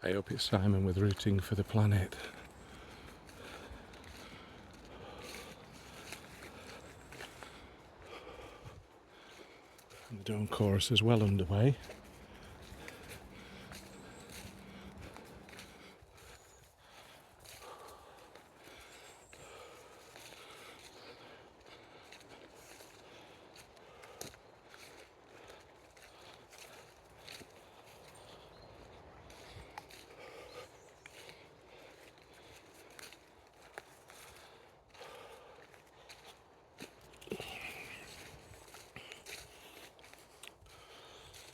Hey up, it's Simon with Rooting for the Planet. And the Dawn Chorus is well underway.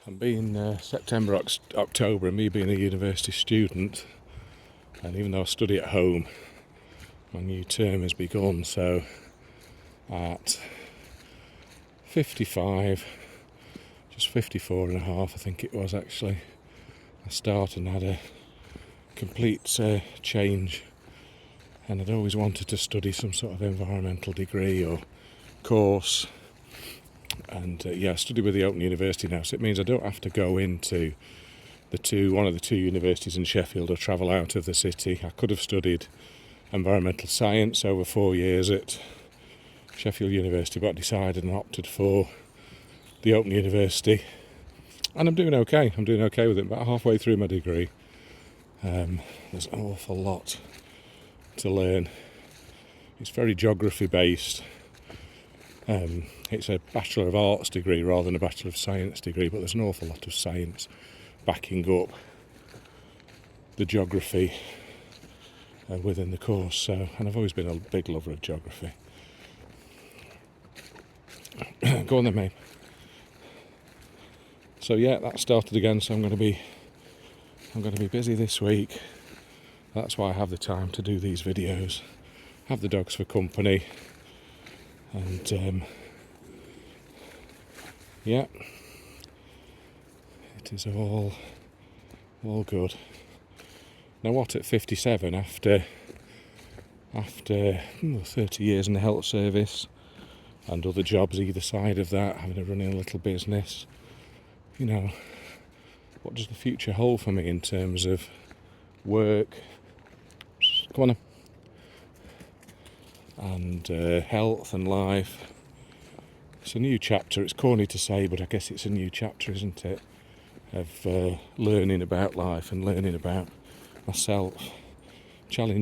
And being September, October, and me being a university student, and even though I study at home, my new term has begun. So at 55, just 54 and a half, I think it was actually, I started and had a complete change. And I'd always wanted to study some sort of environmental degree or course. And I study with the Open University now, so it means I don't have to go into one of the two universities in Sheffield or travel out of the city. I could have studied environmental science over 4 years at Sheffield University, but I decided and opted for the Open University. And I'm doing okay. I'm doing okay with it. About halfway through my degree. There's an awful lot to learn. It's very geography based. It's a Bachelor of Arts degree rather than a Bachelor of Science degree, but there's an awful lot of science backing up the geography within the course. So, and I've always been a big lover of geography. Go on then, mate. So that started again. So I'm going to be busy this week. That's why I have the time to do these videos. Have the dogs for company. And it is all good. Now what, at 57, after 30 years in the health service and other jobs either side of that, having a running a little business, what does the future hold for me in terms of work? Come on then. And health and life. It's a new chapter. It's corny to say, but I guess it's a new chapter, isn't it? Of learning about life and learning about myself. Challenge.